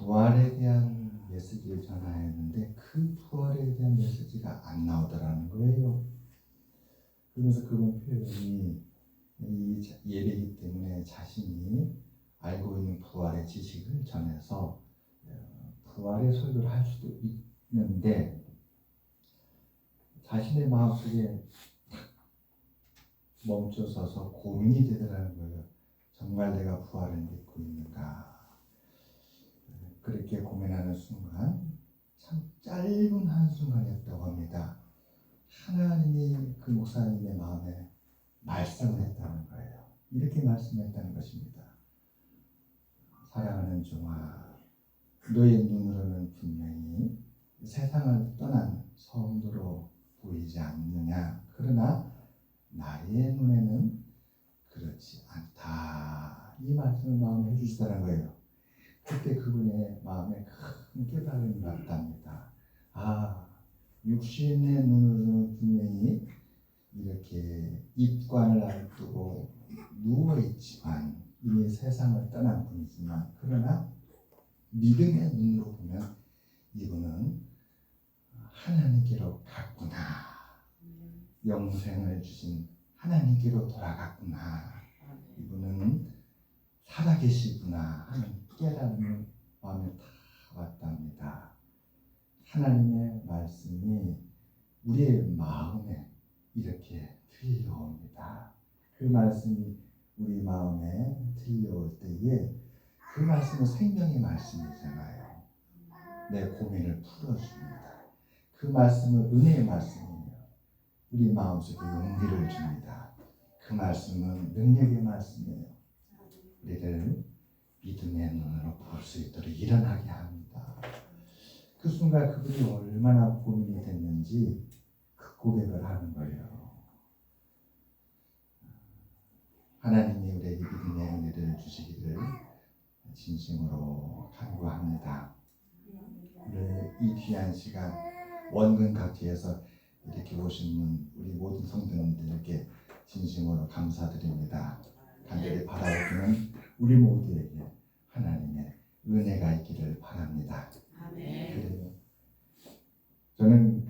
부활에 대한 메시지를 전하였는데 그 부활에 대한 메시지가 안 나오더라는 거예요. 그러면서 그분 표현이 이 예배이기 때문에 자신이 알고 있는 부활의 지식을 전해서 부활의 설교를 할 수도 있는데 자신의 마음속에 멈춰서서 고민이 되더라는 거예요. 정말 내가 부활을 믿고 있는가? 그렇게 고민하는 순간 참 짧은 한순간이었다고 합니다. 하나님이 그 목사님의 마음에 말씀을 했다는 거예요. 이렇게 말씀했다는 것입니다. 사랑하는 종아, 너의 눈으로는 분명히 세상을 떠난 성도로 보이지 않느냐? 그러나 나의 눈에는 그렇지 않다. 이 말씀을 마음에 해주시더라는 거예요. 그때 그분의 마음에 큰 깨달음이 왔답니다. 육신의 눈으로는 분명히 이렇게 입관을 앞두고 누워있지만 이미 세상을 떠난 분이지만 그러나 믿음의 눈으로 보면 이분은 하나님께로 갔구나. 영생을 주신 하나님께로 돌아갔구나. 이분은 살아계시구나 하는 깨달음이 마음에 다 왔답니다. 하나님의 말씀이 우리의 마음에 이렇게 들려옵니다. 그 말씀이 우리 마음에 들려올 때에 그 말씀은 생명의 말씀이잖아요. 내 고민을 풀어줍니다. 그 말씀은 은혜의 말씀이에요. 우리 마음속에 용기를 줍니다. 그 말씀은 능력의 말씀이에요. 우리를 믿음의 눈으로 볼 수 있도록 일어나게 합니다. 그 순간 그분이 얼마나 고민이 됐는지 그 고백을 하는 거예요. 하나님이 우리에게 믿음의 은혜를 주시기를 진심으로 간구합니다. 이 귀한 시간 원근 각지에서 이렇게 오신 우리 모든 성도님들에게 진심으로 감사드립니다. 간절히 바라오는 우리 모두에게 하나님의 은혜가 있기를 바랍니다. 아멘. 저는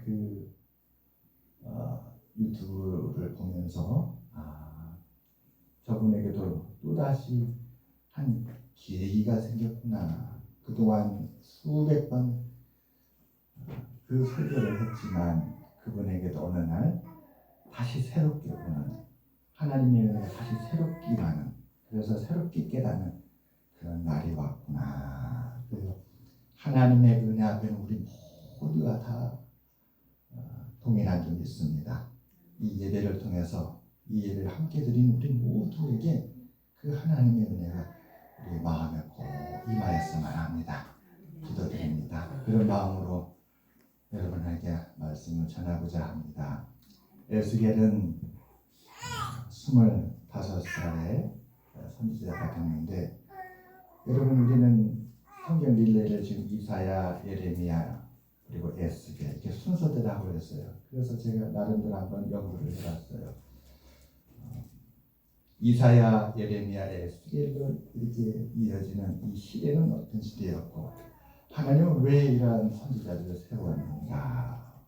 유튜브를 보면서 저분에게도 또다시 한 계기가 생겼구나. 그동안 수백 번 그 설교를 했지만 그분에게도 어느 날 다시 새롭게 보는 하나님의 은혜가 다시 새롭게 가는 그래서 새롭게 깨닫는 그런 날이 왔구나. 그래서 하나님의 은혜 앞에는 우리 모두가 다 동일한 점이 있습니다. 이 예배를 통해서 이 예배를 함께 드린 우리 모두에게 그 하나님의 은혜가 우리 마음에 꼭 임하였으면 합니다. 기도드립니다. 그런 마음으로 여러분에게 말씀을 전하고자 합니다. 에스겔은 25살에 선지자가 됐는데 여러분 우리는 성경 릴레이를 지금 이사야, 예레미야 그리고 에스겔 이렇게 순서대로 하고 있어요. 그래서 제가 나름대로 한번 연구를 해봤어요. 이사야, 예레미야, 에스겔로 이렇게 이어지는 이 시대는 어떤 시대였고 하나님은 왜 이러한 선지자들을 세웠는가?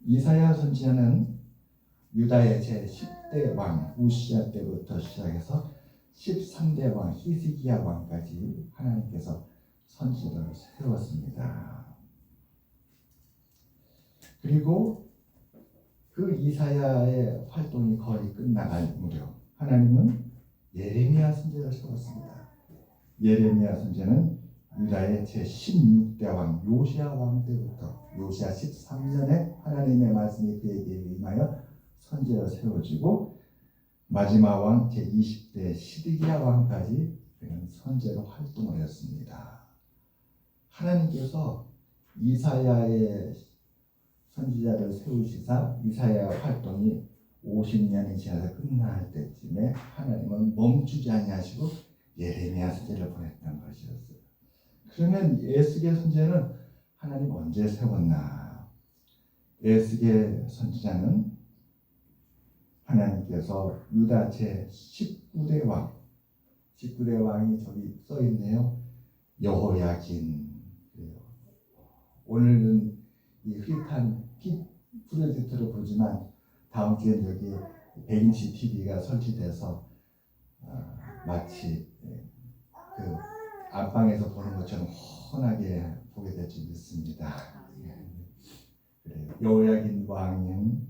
이사야 선지자는 유다의 제10대 왕 우시야 때부터 시작해서 13대 왕 히스기야 왕까지 하나님께서 선지자를 세웠습니다. 그리고 그 이사야의 활동이 거의 끝나갈 무렵 하나님은 예레미야 선지자를 세웠습니다. 예레미야 선지자는 유다의 제16대 왕 요시야 왕 때부터 요시야 13년에 하나님의 말씀이 그에게 임하여 선지자로 세워지고 마지막 왕 제20대 시드기야 왕까지 그는 선지자로 활동을 했습니다. 하나님께서 이사야의 선지자를 세우시사 이사야의 활동이 50년이 지나서 끝날 때쯤에 하나님은 멈추지 아니하시고 예레미야 선지자를 보냈던 것이었어요. 그러면 에스겔 선지자는 하나님 언제 세웠나? 에스겔 선지자는 하나님께서 유다 제19대 왕 19대 왕이 저기 써있네요. 여호야긴. 오늘은 이 흐릿한 프로젝트로 보지만 다음 주엔 여기 100인치 TV가 설치돼서 마치 그 안방에서 보는 것처럼 훤하게 보게 될 줄 믿습니다. 그래요. 여호야긴 왕은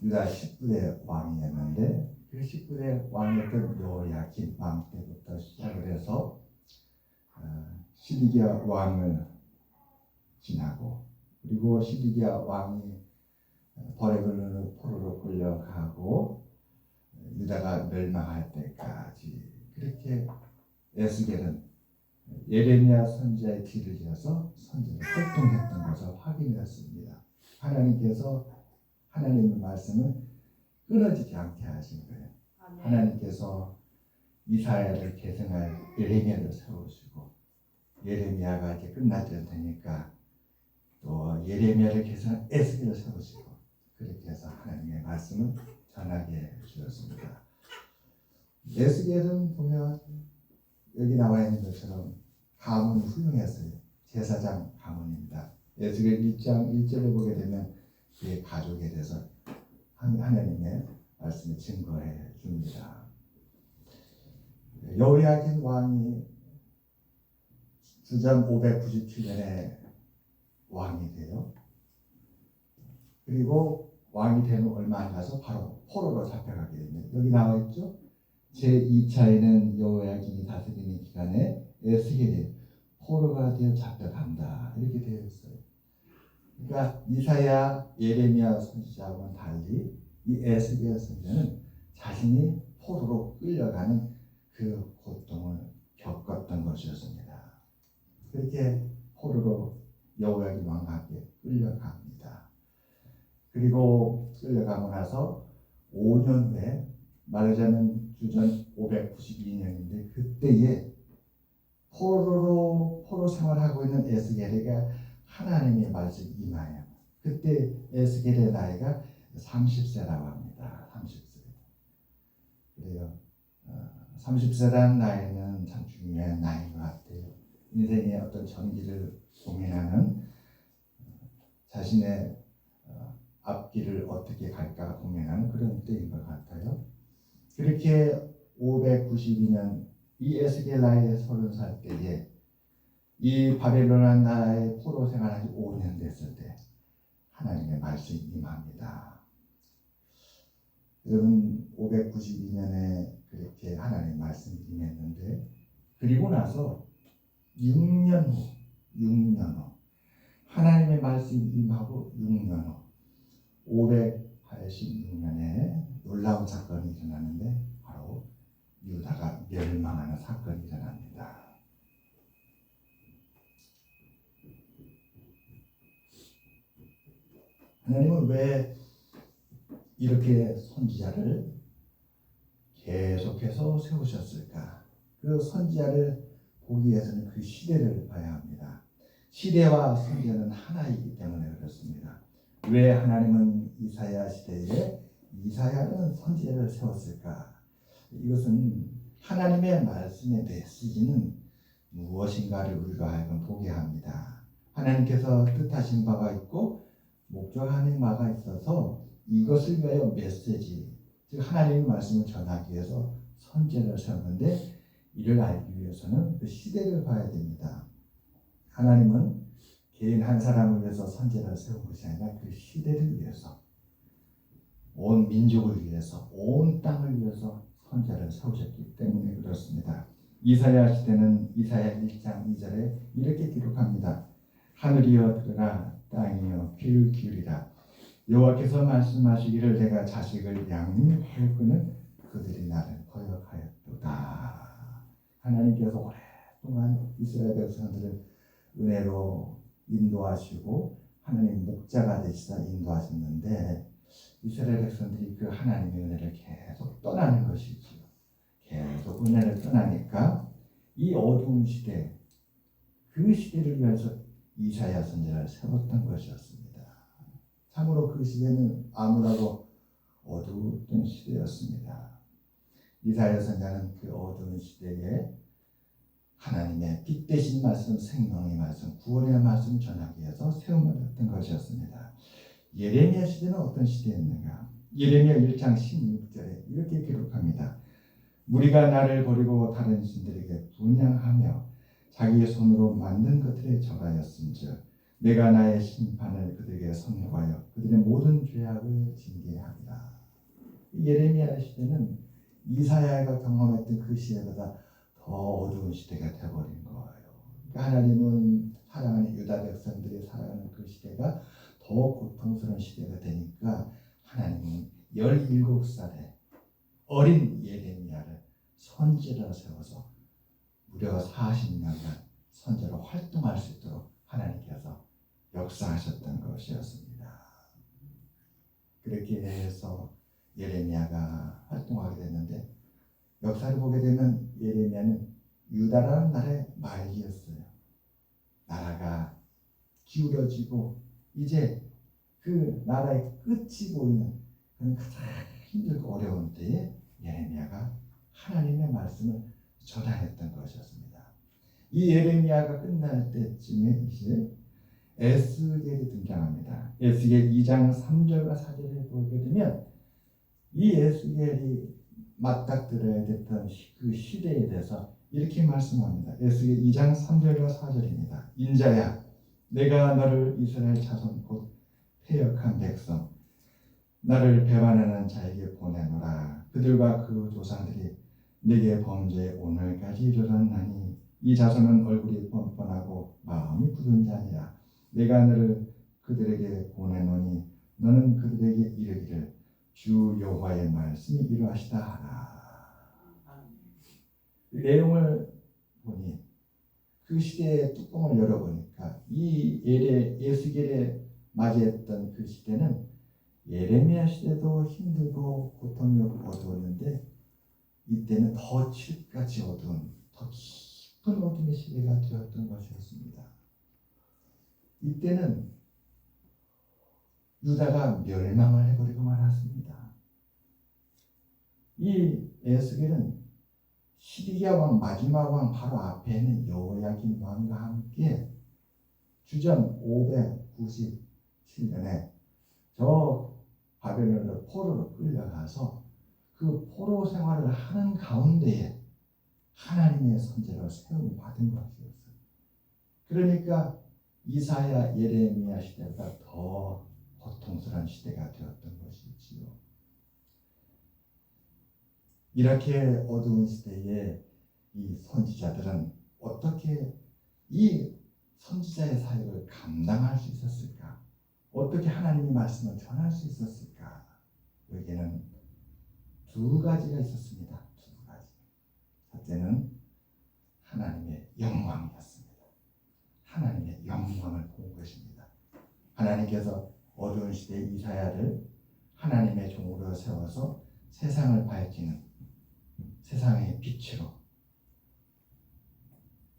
유다 10부의 왕이었는데 그 10부의 왕이었던 여호야긴 왕 때부터 시작을 해서 시드기야 왕을 지나고 그리고 시드기야 왕이 버레글론으로 포로로 끌려가고 유다가 멸망할 때까지 그렇게 에스겔은 예레미야 선지자의 뒤를 이어서 선지를 활동했던 것을 확인했습니다. 하나님께서 하나님의 말씀을 끊어지지 않게 하신 거예요. 하나님께서 이사야를 계승할 예레미야를 세우시고 예레미야가 이제 끝나질 테니까 또 예레미야를 계승할 에스겔을 세우시고 그렇게 해서 하나님의 말씀을 전하게 주셨습니다. 에스겔은 보면 여기 나와 있는 것처럼 가문이 훌륭했어요. 제사장 가문입니다. 에스겔 1장 1절을 보게 되면 그의 가족에 대해서 하나님의 말씀을 증거해 줍니다. 여호야긴 왕이 주전 597년에 왕이 돼요. 그리고 왕이 되는 얼마 안 가서 바로 포로로 잡혀가게 됩니다. 여기 나와 있죠. 제2차에는 여호야긴이 다스리는 기간에 에스겔이 포로가 되어 잡혀간다 이렇게 되어 있어요. 그러니까 이사야, 예레미야 선지자와는 달리 이 에스겔 선지자는 자신이 포로로 끌려가는 그 고통을 겪었던 것이었습니다. 그렇게 포로로 여호야긴 왕과 함께 끌려갑니다. 그리고 끌려가고 나서 5년 후에 말하자면 주전 592년인데 그때에 포로 생활하고 있는 에스겔에게 하나님의 말씀이 임하여 그때 에스겔의 나이가 30세라고 합니다. 30세. 그래요. 30세라는 나이는 참 중요한 나이인 것 같아요. 인생의 어떤 전기를 고민하는 자신의 앞길을 어떻게 갈까 고민하는 그런 때인 것 같아요. 그렇게 592년 이 에스겔 나이에 30살 때에 이 바벨론 나라의 포로 생활한 지 5년 됐을 때 하나님의 말씀이 임합니다. 여러분 592년에 그렇게 하나님의 말씀이 임했는데 그리고 나서 6년 후 하나님의 말씀이 임하고 6년 후 586년에 놀라운 사건이 일어나는데 바로 유다가 멸망하는 사건이 일어납니다. 하나님은 왜 이렇게 선지자를 계속해서 세우셨을까? 그 선지자를 보기 위해서는 그 시대를 봐야 합니다. 시대와 선지자는 하나이기 때문에 그렇습니다. 왜 하나님은 이사야 시대에 이사야는 선지자를 세웠을까? 이것은 하나님의 말씀의 메시지는 무엇인가를 우리가 하여금 보게 합니다. 하나님께서 뜻하신 바가 있고 목적하는 바가 있어서 이것을 위하여 메시지, 즉 하나님의 말씀을 전하기 위해서 선지자를 세웠는데 이를 알기 위해서는 그 시대를 봐야 됩니다. 하나님은 개인 한 사람을 위해서 선지자를 세운 것이 아니라 그 시대를 위해서 온 민족을 위해서 온 땅을 위해서 선지자를 세우셨기 때문에 그렇습니다. 이사야 시대는 이사야 1장 2절에 이렇게 기록합니다. 하늘이여 들으라 땅이여 귀를 기울이라 여호와께서 말씀하시기를 내가 자식을 양육하였거늘 그들이 나를 거역하였도다. 하나님께서 오랫동안 이스라엘 백성들을 은혜로 인도하시고 하나님 목자가 되시다 인도하셨는데 이스라엘 백성들이 그 하나님의 은혜를 계속 떠나는 것이지요. 계속 은혜를 떠나니까 이 어두운 시대, 그 시대를 위해서 이사야 선지자를 세웠던 것이었습니다. 참으로 그 시대는 암울하고 어두웠던 시대였습니다. 이사야 선지자는 그 어두운 시대에 하나님의 빛 대신 말씀, 생명의 말씀, 구원의 말씀 전하기 위해서 세움받았던 것이었습니다. 예레미야 시대는 어떤 시대였는가? 예레미야 1장 16절에 이렇게 기록합니다. 무리가 나를 버리고 다른 신들에게 분향하며 자기의 손으로 만든 것들에 절하였은즉 내가 나의 심판을 그들에게 선고하여 그들의 모든 죄악을 징계하리라. 예레미야 시대는 이사야가 경험했던 그 시대보다 더 어두운 시대가 되어버린 거예요. 그러니까 하나님은 사랑하는 유다 백성들이 살아가는 그 시대가 더 고통스러운 시대가 되니까 하나님은 17살에 어린 예레미야를 선지자로 세워서 무려 40년간 선지자로 활동할 수 있도록 하나님께서 역사하셨던 것이었습니다. 그렇게 해서 예레미야가 활동하게 됐는데 역사를 보게 되면 예레미야는 유다라는 나라의 말기였어요. 나라가 기울어지고 이제 그 나라의 끝이 보이는 그런 가장 힘들고 어려운 때에 예레미야가 하나님의 말씀을 전하였던 것이었습니다. 이 예레미야가 끝날 때쯤에 이제 에스겔이 등장합니다. 에스겔 2장 3절과 4절을 보게 되면 이 에스겔이 맞닥뜨려야 됐던 그 시대에 대해서 이렇게 말씀합니다. 에스겔 2장 3절과 4절입니다. 인자야, 내가 너를 이스라엘 자손 곧 패역한 백성 나를 배반하는 자에게 보내노라. 그들과 그 조상들이 내게 범죄해 오늘까지 이르렀나니 이 자손은 얼굴이 뻔뻔하고 마음이 굳은 자니라. 내가 너를 그들에게 보내노니 너는 그들에게 이르기를 주 여호와의 말씀이 이러하시다 하라. 내용을 보니 그 시대의 뚜껑을 열어보니까 이 에스겔에 맞이했던 그 시대는 예레미야 시대도 힘들고 고통이 어두웠는데 이때는 더 칠까지 어두운 더 깊은 어둠의 시대가 되었던 것이었습니다. 이때는 유다가 멸망을 해버리고 말았습니다. 이 에스겔은 시디기야 왕 마지막 왕 바로 앞에 있는 여호야긴 왕과 함께 주전 597년에 저 바벨론으로 포로로 끌려가서 그 포로 생활을 하는 가운데에 하나님의 선지자로 세움 받은 것이었어요. 그러니까 이사야 예레미야 시대보다 더 고통스러운 시대가 되었던 것이지요. 이렇게 어두운 시대에 이 선지자들은 어떻게 이 선지자의 사역을 감당할 수 있었을까? 어떻게 하나님의 말씀을 전할 수 있었을까? 여기에는 두 가지가 있었습니다. 두 가지. 첫째는 하나님의 영광이었습니다. 하나님의 영광을 본 것입니다. 하나님께서 어두운 시대의 이사야를 하나님의 종으로 세워서 세상을 밝히는 세상의 빛으로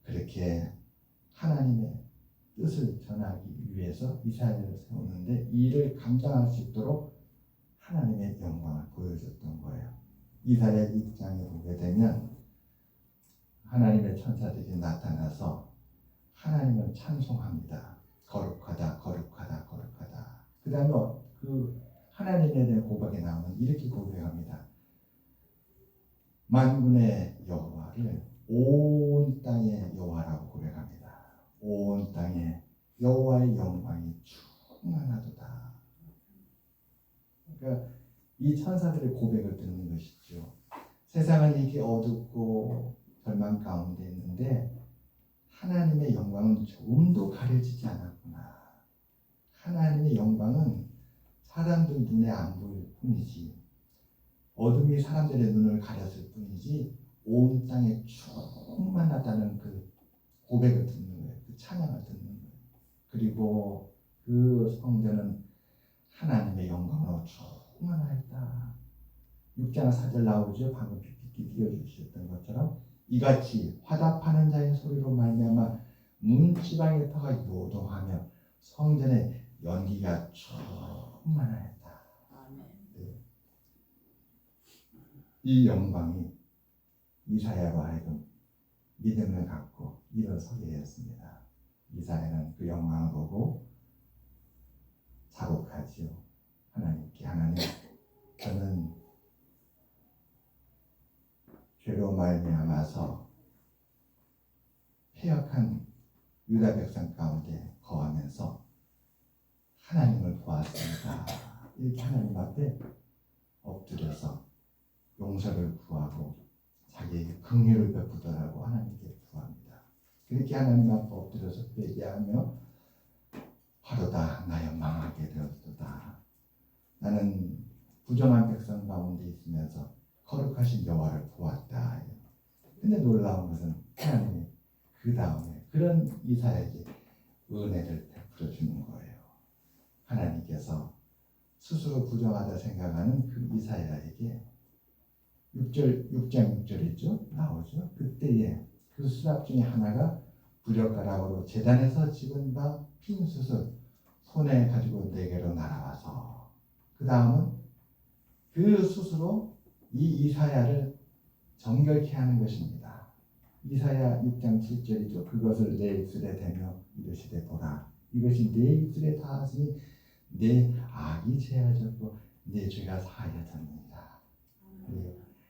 그렇게 하나님의 뜻을 전하기 위해서 이사야를 세우는데 이 일을 감당할 수 있도록 하나님의 영광을 보여줬던 거예요. 이사야 1장에 보게 되면 하나님의 천사들이 나타나서 하나님을 찬송합니다. 거룩하다, 거룩하다, 거룩하다. 그 다음에 그 하나님에 대한 고백에 나오면 이렇게 고백합니다. 만군의 여호와를 온 땅의 여호와라고 고백합니다. 온 땅에 여호와의 영광이 충만하도다. 그러니까 이 천사들의 고백을 듣는 것이죠. 세상은 이렇게 어둡고 절망 가운데 있는데 하나님의 영광은 조금도 가려지지 않았구나. 하나님의 영광은 사람들 눈에 안 보일 뿐이지 어둠이 사람들의 눈을 가렸을 뿐이지 온 땅에 충만하다는 그 고백을 듣는 거예요. 그 찬양을 듣는 거예요. 그리고 그 성전은 하나님의 영광으로 충만하였다. 6장 4절 나오죠. 방금 PPT 띄워주셨던 것처럼 이같이 화답하는 자의 소리로 말미암아 문지방의 터가 요동하며 성전의 연기가 충만하였다. 네. 이 영광이 이사야로 하여금 믿음을 갖고 일어서게 했습니다. 이사야는 그 영광을 보고 자복하지요. 하나님께, 하나님, 저는 죄로 말미암아서 패역한 유다 백성 가운데 거하면서 하나님을 보았습니다. 이렇게 하나님 앞에 엎드려서 용서를 구하고 자기에게 긍휼을 베푸더라고 하나님께 구합니다. 그렇게 하나님 앞에 엎드려서 회개하며 화로다 나여 망하게 되었도다. 나는 부정한 백성 가운데 있으면서 거룩하신 여호와를 보았다. 근데 놀라운 것은 하나님이 그 다음에 그런 이사야에게 은혜를 베풀어 주는 거예요. 하나님께서 스스로 부정하다 생각하는 그 이사야에게 6장 6절이죠. 나오죠. 그때에 그 수납 중에 하나가 부젓가락으로 제단에서 집은 바 핀 숯을 손에 가지고 내게로 날아와서 그 다음은 그 숯으로 이 이사야를 정결케 하는 것입니다. 이사야 6장 7절이죠. 그것을 내 입술에 대며 이르시되 보라 이것이 내 입술에 닿았으니 내 악이 제하졌고 내 죄가 사하였느니라.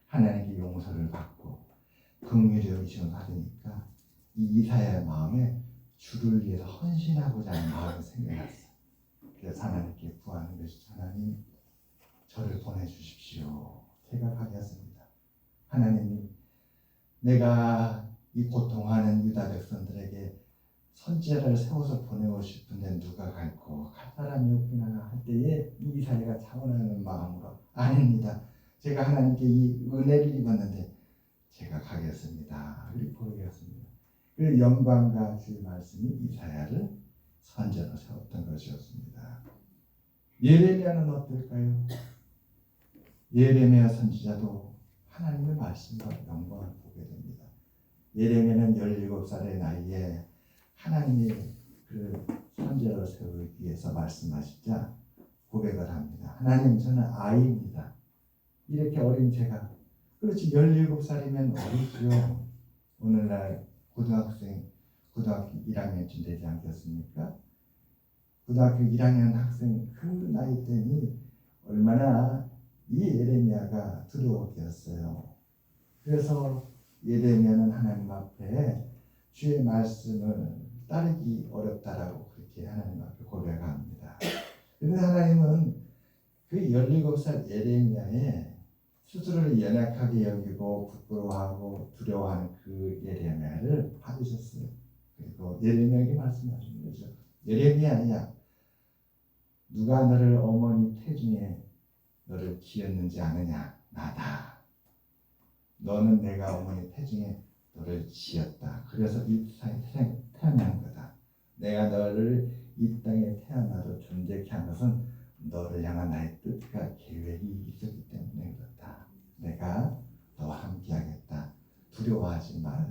하나님께 용서를 받고 긍휼의 의심을 받으니까 이 이사야의 마음에 주를 위해서 헌신하고자 하는 마음이 생겨났어요. 그래서 하나님께 구하는 것이 하나님 저를 보내주십시오. 제가 가겠습니다. 하나님이 내가 이 고통하는 유다 백성들에게 선지자를 세워서 보내고 싶은데 누가 갈고 갈 사람이 없구나 할 때에 이 이사야가 자원하는 마음으로 아닙니다. 제가 하나님께 이 은혜를 입었는데 제가 가겠습니다. 그렇게 고백했습니다. 그 영광과 주의 말씀이 이사야를 선지자로 세웠던 것이었습니다. 예레미야는 어떨까요? 예레미야 선지자도 하나님의 말씀과 영광을 보게 됩니다. 예레미야는 17살의 나이에 하나님이 그 선지자로 세우기 위해서 말씀하시자 고백을 합니다. 하나님 저는 아이입니다. 이렇게 어린 제가 그렇지 17살이면 어리죠. 오늘날 고등학교 1학년쯤 되지 않겠습니까? 고등학교 1학년 학생 그 나이 때니 얼마나 이 예레미야가 두려웠겠어요. 그래서 예레미야는 하나님 앞에 주의 말씀을 따르기 어렵다라고 그렇게 하나님 앞에 고백합니다. 그런데 하나님은 그 17살 예레미야의 스스로를 연약하게 여기고 부끄러워하고 두려워하는 그 예레미야를 받으셨어요. 그리고 예레미야에게 말씀하시는 거죠. 예레미야야, 누가 너를 어머니 태중에 너를 지었는지 아느냐? 나다. 너는 내가 어머니 태중에 너를 지었다. 그래서 이 세상에 태어난 거다. 내가 너를 이 땅에 태어나도 존재케 한 것은 너를 향한 나의 뜻과 계획이 있었기 때문에 그렇다. 내가 너와 함께하겠다. 두려워하지 말라.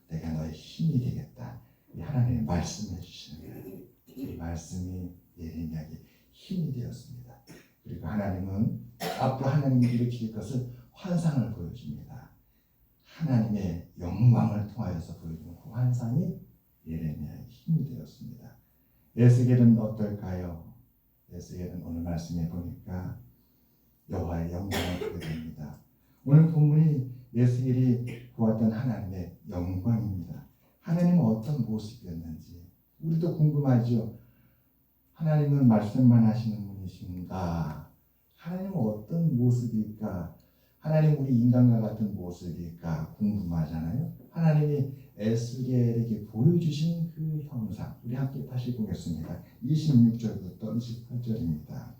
내가 너의 힘이 되겠다. 이 하나님의 말씀해 주시는 거예요. 이 말씀이 예레미야에게 힘이 되었습니다. 그리고 하나님은 앞으로 하나님이 일으킬 것을 환상을 보여줍니다. 하나님의 영광을 통하여서 보여주는 그 환상이 예레미야의 힘이 되었습니다. 에스겔은 어떨까요? 에스겔은 오늘 말씀에 보니까 여호와의 영광을 보게 됩니다. 오늘 본문이 에스겔이 보았던 하나님의 영광입니다. 하나님은 어떤 모습이었는지 우리도 궁금하죠. 하나님은 말씀만 하시는 분이신가? 하나님은 어떤 모습일까? 하나님 우리 인간과 같은 모습일까? 궁금하잖아요. 하나님이 에스겔에게 보여주신 그 형상 우리 함께 다시 보겠습니다. 26절부터 28절입니다.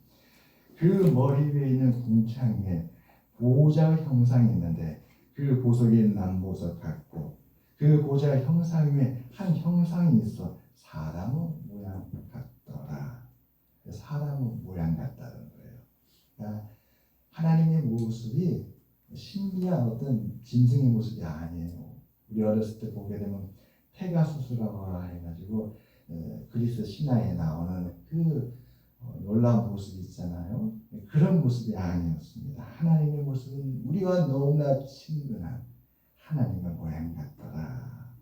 그 머리 위에 있는 궁창 위에 보좌 형상이 있는데 그 보석이 남보석 같고 그 보좌 형상 위에 한 형상이 있어 사람의 모양 같더라. 사람의 모양 같다는 거예요. 그러니까 하나님의 모습이 신비한 어떤 짐승의 모습이 아니에요. 우리 어렸을 때 보게 되면 페가수스라고 해가지고 그리스 신화에 나오는 그 놀라운 모습이 있잖아요. 그런 모습이 아니었습니다. 하나님의 모습은 우리와 너무나 친근한 하나님의 모양 같더라.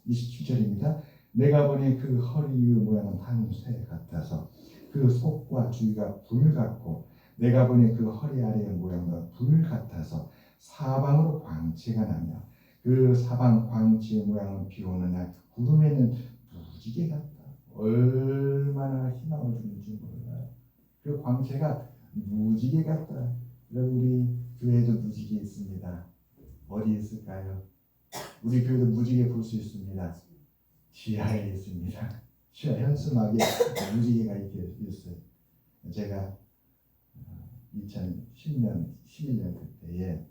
27절입니다. 내가 보니 그 허리의 모양은 한 쇠 같아서 그 속과 주위가 불 같고 내가 보니 그 허리 아래의 모양은 불 같아서 사방으로 광채가 나며 그 사방 광채의 모양은 비 오는 날 구름에는 무지개 같다. 얼마나 희망을 주는지 몰라요. 그 광채가 무지개 같다. 우리 교회에도 무지개 있습니다. 어디 있을까요? 우리 교회도 무지개 볼 수 있습니다. 지하에 있습니다. 지하 현수막에 무지개가 이렇게 있어요. 제가 2010년, 11년 그때에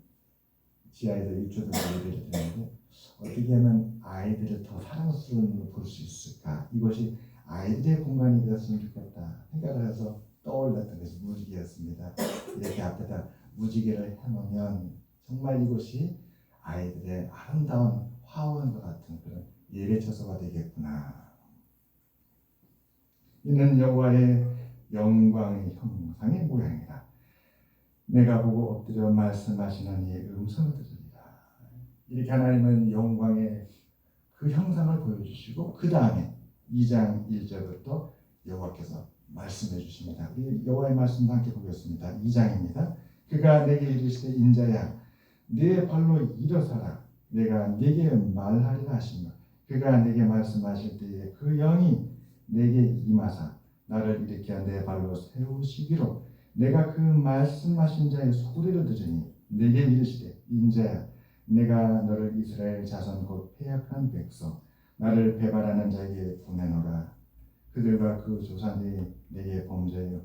지하에서 유초등 예배를 드렸는데 어떻게 하면 아이들을 더 사랑스러운 눈으로 볼 수 있을까? 이것이 아이들의 공간이 되었으면 좋겠다 생각을 해서 떠올랐던 것이 무지개였습니다. 이렇게 앞에다 무지개를 해놓으면 정말 이곳이 아이들의 아름다운 화원과 같은 그런 예배 처소가 되겠구나. 이는 여호와의 영광의 형상의 모양이라. 내가 보고 엎드려 말씀하시는 이의 음성을 들으리라. 이렇게 하나님은 영광의 그 형상을 보여주시고 그 다음에 2장 1절부터 여호와께서 말씀해 주십니다. 우리 여호와의 말씀도 함께 보겠습니다. 2장입니다. 그가 내게 이르시되 인자야 네 발로 일어서라. 내가 네게 말하리라 하시며 그가 내게 말씀하실 때에 그 영이 내게 임하사 나를 일으켜 내 발로 세우시기로 내가 그 말씀하신 자의 소리를 들으니 내게 이르시되 인자야 내가 너를 이스라엘 자손 곧 패역한 백성 나를 배반하는 자에게 보내노라. 그들과 그 조상들이 내게 범죄하여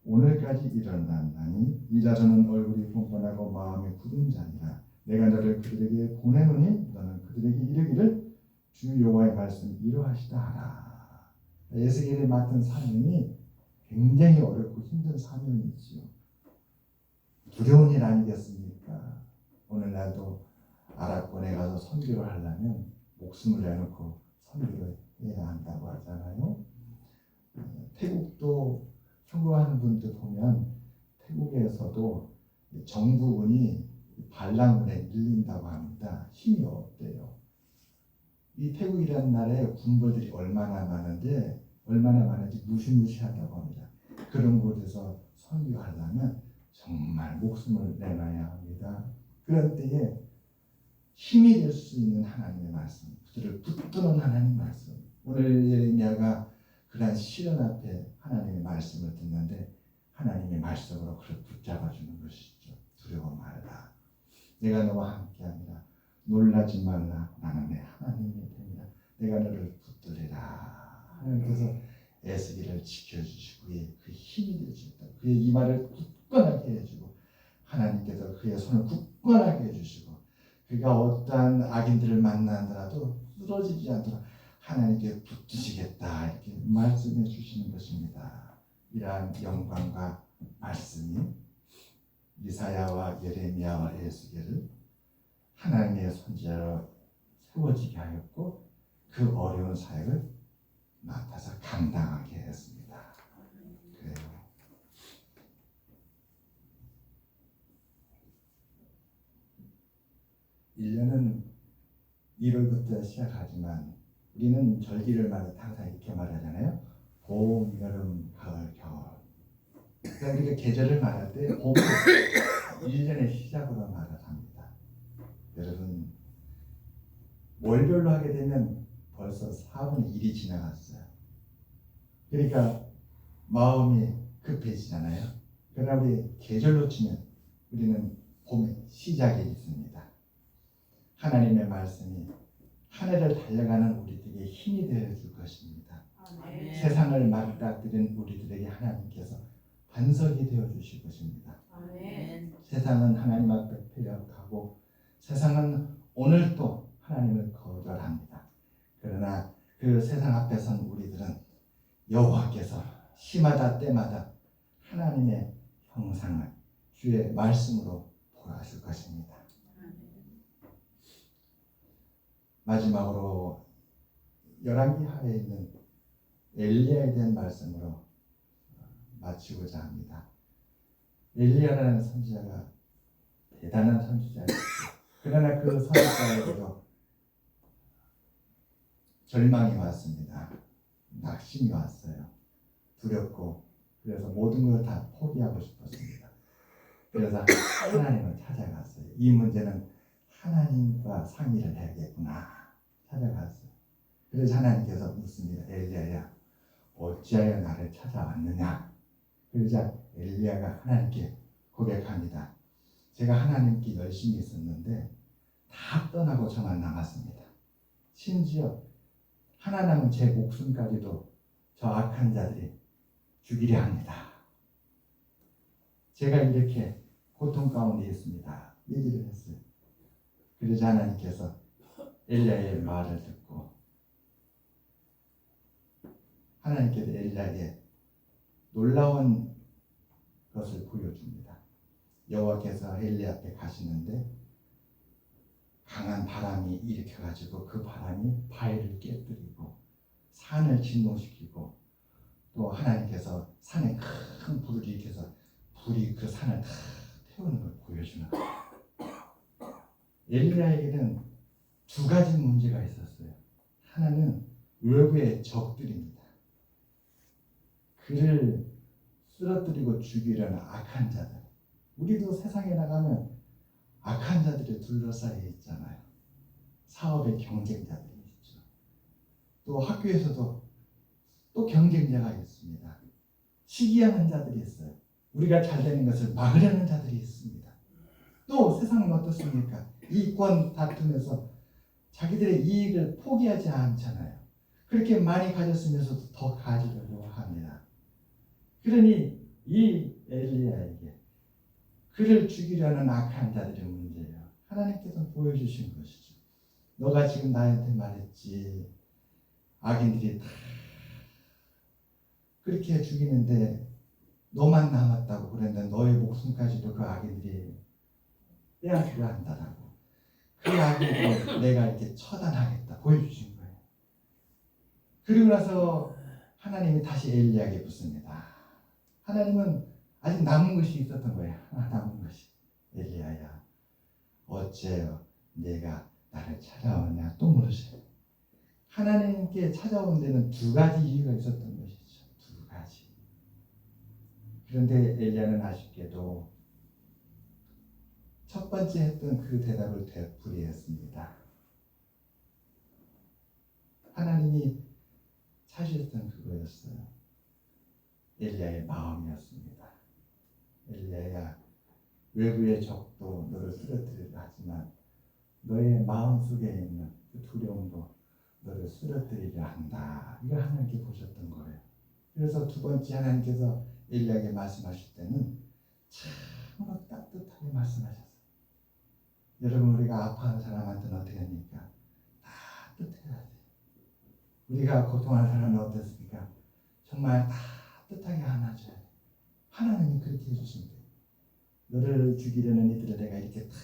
오늘까지 일어났나니 이 자손은 얼굴이 뻔뻔하고 마음이 굳은 자니라. 내가 너를 그들에게 보내노니 너는 그들에게 이르기를 주 여호와의 말씀 이러하시다 하라. 에스겔이 맡은 사명이 굉장히 어렵고 힘든 사명이지요. 두려운 일 아니겠습니까? 오늘날도 아랍권에 가서 선교를 하려면 목숨을 내놓고 선교를 해야 한다고 하잖아요. 태국도 선교하는 분들 보면 태국에서도 정부군이 반란군에 밀린다고 합니다. 힘이 없대요. 이 태국이라는 나라에 군벌들이 얼마나 많은지 무시무시하다고 합니다. 그런 곳에서 선교하려면 정말 목숨을 내놔야 합니다. 그런 때에 힘이 될 수 있는 하나님의 말씀, 그들을 붙드는 하나님의 말씀. 오늘 예레미야가 그러한 시련 앞에 하나님의 말씀을 듣는데 하나님의 말씀으로 그를 붙잡아주는 것이죠. 두려워 말라. 내가 너와 함께합니다. 놀라지 말라. 나는 내 하나님이 됩니다. 내가 너를 붙들리라. 하나님께서 에스겔을 지켜주시고 그 힘이 되주셨다. 그의 이마를 굳건하게 해주고 하나님께서 그의 손을 굳건하게 해주시고 그가 어떠한 악인들을 만나더라도 쓰러지지 않도록 하나님께 붙드시겠다 이렇게 말씀해 주시는 것입니다. 이러한 영광과 말씀이 이사야와 예레미야와 에스겔을 하나님의 선지자로 세워지게 하였고 그 어려운 사역을 맡아서 감당하게 했습니다. 그래요. (1년은) 1월부터 시작하지만 우리는 절기를 말할 때 항상 이렇게 말하잖아요. 봄, 여름, 가을, 겨울. 그러니까 우리가 계절을 말할 때 봄을 1년의 시작으로 말을 합니다. 여러분 월별로 하게 되면 벌써 4분의 1이 지나갔어요. 그러니까 마음이 급해지잖아요. 그러나 우리 계절로 치면 우리는 봄의 시작이 있습니다. 하나님의 말씀이 한 해를 달려가는 우리들에게 힘이 되어줄 것입니다. 아멘. 세상을 맞닥뜨린 우리들에게 하나님께서 반석이 되어주실 것입니다. 아멘. 세상은 하나님 앞에 패역하고 세상은 오늘도 하나님을 거절합니다. 그러나 그 세상 앞에 선 우리들은 여호와께서 시마다 때마다 하나님의 형상을 주의 말씀으로 보여줄 것입니다. 마지막으로 열왕기 하에 있는 엘리야에 대한 말씀으로 마치고자 합니다. 엘리야라는 선지자가 대단한 선지자였어요. 그러나 그 선지자에게도 절망이 왔습니다. 낙심이 왔어요. 두렵고 그래서 모든 걸 다 포기하고 싶었습니다. 그래서 하나님을 찾아갔어요. 이 문제는 하나님과 상의를 해야겠구나 찾아갔어요. 그래서 하나님께서 묻습니다. 엘리야야 어찌하여 나를 찾아왔느냐. 그러자 엘리야가 하나님께 고백합니다. 제가 하나님께 열심히 있었는데 다 떠나고 저만 남았습니다. 심지어 하나 남은 제 목숨까지도 저 악한 자들이 죽이려 합니다. 제가 이렇게 고통 가운데 있습니다. 얘기를 했어요. 그러자 하나님께서 엘리야의 말을 듣고 하나님께서 엘리야에게 놀라운 것을 보여줍니다. 여호와께서 엘리야 앞에 가시는데 강한 바람이 일으켜가지고 그 바람이 바위를 깨뜨리고 산을 진동시키고 또 하나님께서 산에 큰 불을 일으켜서 불이 그 산을 다 태우는 걸 보여주는 거예요. 엘리야에게는 두 가지 문제가 있었어요. 하나는 외부의 적들입니다. 그를 쓰러뜨리고 죽이려는 악한 자들. 우리도 세상에 나가면 악한 자들이 둘러싸여 있잖아요. 사업의 경쟁자들이 있죠. 또 학교에서도 또 경쟁자가 있습니다. 시기하는 자들이 있어요. 우리가 잘 되는 것을 막으려는 자들이 있습니다. 또 세상은 어떻습니까? 이권 다툼에서 자기들의 이익을 포기하지 않잖아요. 그렇게 많이 가졌으면서도 더 가지려고 합니다. 그러니 이 엘리야에게 그를 죽이려는 악한 자들의 문제예요. 하나님께서 보여주신 것이죠. 너가 지금 나한테 말했지. 악인들이 다 그렇게 죽이는데 너만 남았다고 그랬는데 너의 목숨까지도 그 악인들이 빼앗으려 한다라고. 그 악인을 내가 이렇게 처단하겠다 보여주신 거예요. 그리고 나서 하나님이 다시 엘리야에게 묻습니다. 하나님은 아직 남은 것이 있었던 거예요. 남은 것이. 엘리야야 어째요 내가 나를 찾아오느냐 또 물으세요. 하나님께 찾아온 데는 두 가지 이유가 있었던 것이죠. 두 가지. 그런데 엘리야는 아쉽게도 첫 번째 했던 그 대답을 되풀이했습니다. 하나님이 찾으셨던 그거였어요. 엘리야의 마음이었습니다. 엘리야야 외부의 적도 너를 쓰러뜨리려 하지만 너의 마음속에 있는 그 두려움도 너를 쓰러뜨리려 한다. 이걸 하나님께 보셨던 거예요. 그래서 두 번째 하나님께서 엘리야에게 말씀하실 때는 참으로 따뜻하게 말씀하셨어요. 여러분 우리가 아파하는 사람한테는 어떻게 합니까? 따뜻해야 돼요. 우리가 고통하는 사람은 어떻습니까? 정말 따뜻하게 안아줘야 돼요. 하나님이 그렇게 해주신 거예요. 너를 죽이려는 이들을 내가 이렇게 다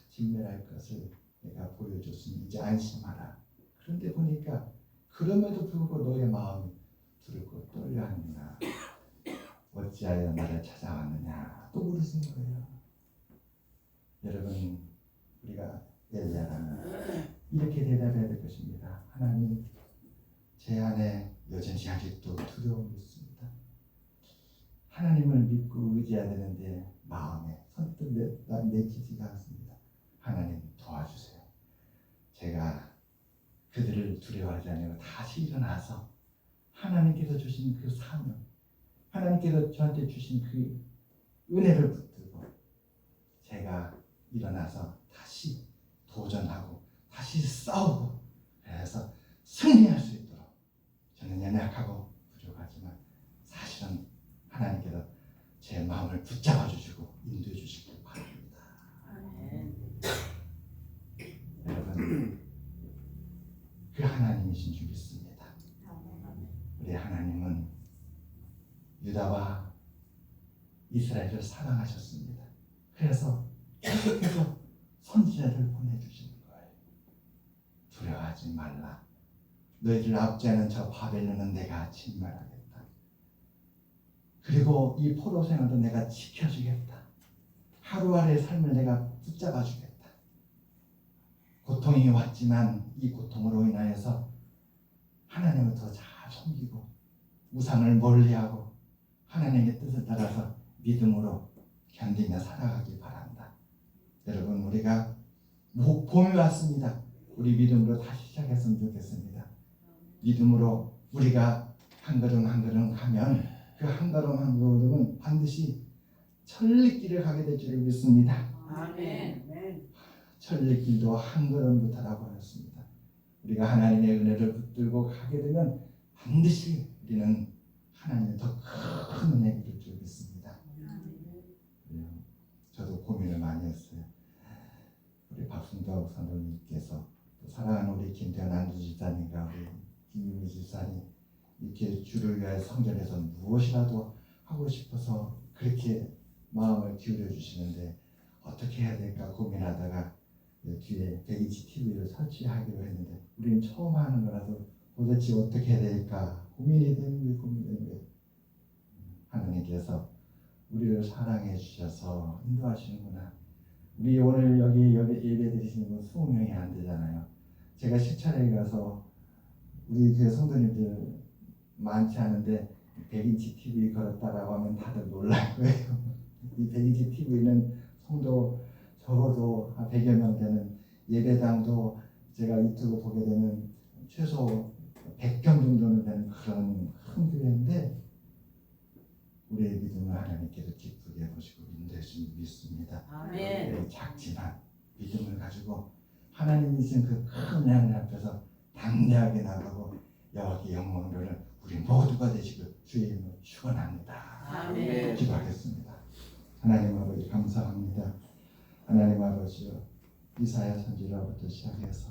진멸할 것을 내가 보여줬으니 이제 안심하라. 그런데 보니까 그럼에도 불구하고 너의 마음이 두렵고 떨려하느냐 어찌하여 나를 찾아왔느냐 또 물으신 거예요. 여러분 우리가 엘리야라면 이렇게 대답해야 될 것입니다. 하나님 제 안에 여전히 아직도 두려움이 있습니다. 하나님을 믿고 의지해야 되는데 마음에 선뜻 내키지가 않습니다. 하나님 도와주세요. 제가 그들을 두려워하지 않고 다시 일어나서 하나님께서 주신 그 사명, 하나님께서 저한테 주신 그 은혜를 붙들고 제가 일어나서 다시 도전하고 다시 싸우고 그래서 승리할 수 있도록 저는 연약하고 부족하지만 사실은 하나님께서 제 마음을 붙잡아 주시고 인도해 주시길 바랍니다. 여러분 그 하나님이신 줄 믿습니다. 우리 하나님은 유다와 이스라엘을 사랑하셨습니다. 그래서 계속해서 선지자를 보내주시는 거예요. 두려워하지 말라. 너희를 압제하는 저 바벨론은 내가 진멸하겠다. 그리고 이 포로 생활도 내가 지켜주겠다. 하루하루의 삶을 내가 붙잡아 주겠다. 고통이 왔지만 이 고통으로 인하여서 하나님을 더 잘 섬기고 우상을 멀리하고 하나님의 뜻을 따라서 믿음으로 견디며 살아가기 바란다. 여러분, 우리가 봄이 왔습니다. 우리 믿음으로 다시 시작했으면 좋겠습니다. 믿음으로 우리가 한 걸음 한 걸음 하면 그 한 걸음 한 걸음은 반드시 천리길을 가게 될 줄 믿습니다. 아멘. 천리길도 한 걸음부터라고 하였습니다. 우리가 하나님의 은혜를 붙들고 가게 되면 반드시 우리는 하나님의 더 큰 은혜를 줄 줄 믿습니다. 저도 고민을 많이 했어요. 우리 박순덕 선생님께서 또 사랑하는 우리 김태현 안주 집사님과 우리 김유미 집사님 이렇게 주를 위하여 성전에서 무엇이라도 하고 싶어서 그렇게 마음을 기울여 주시는데 어떻게 해야 될까 고민하다가 뒤에 100인치 TV를 설치하기로 했는데 우리는 처음 하는 거라서 도대체 어떻게 해야 될까 고민이 되는 게 하나님께서 우리를 사랑해 주셔서 인도하시는구나. 우리 오늘 여기 예배 드리시는 분 20명이 안 되잖아요. 제가 시찰에 가서 우리 교회 성도님들 많지 않은데 100인치 TV 걸었다라고 하면 다들 놀랄 거예요. 이 100인치 TV는 성도 적어도 한 100여 명 되는 예배당도 제가 유튜브 보게 되면 최소 100평 정도는 되는 그런 큰 교회인데 우리의 믿음을 하나님께서 기쁘게 보시고 인도해 주신 믿습니다. 아멘. 작지만 믿음을 가지고 하나님이 주신 그 큰 하나님 앞에서 담대하게 나가고 여기 영광을 우리 모두가 되시길 주의 이름으로 축원합니다. 아멘. 기도하겠습니다. 하나님 아버지 감사합니다. 하나님 아버지요 이사야 선지자부터 시작해서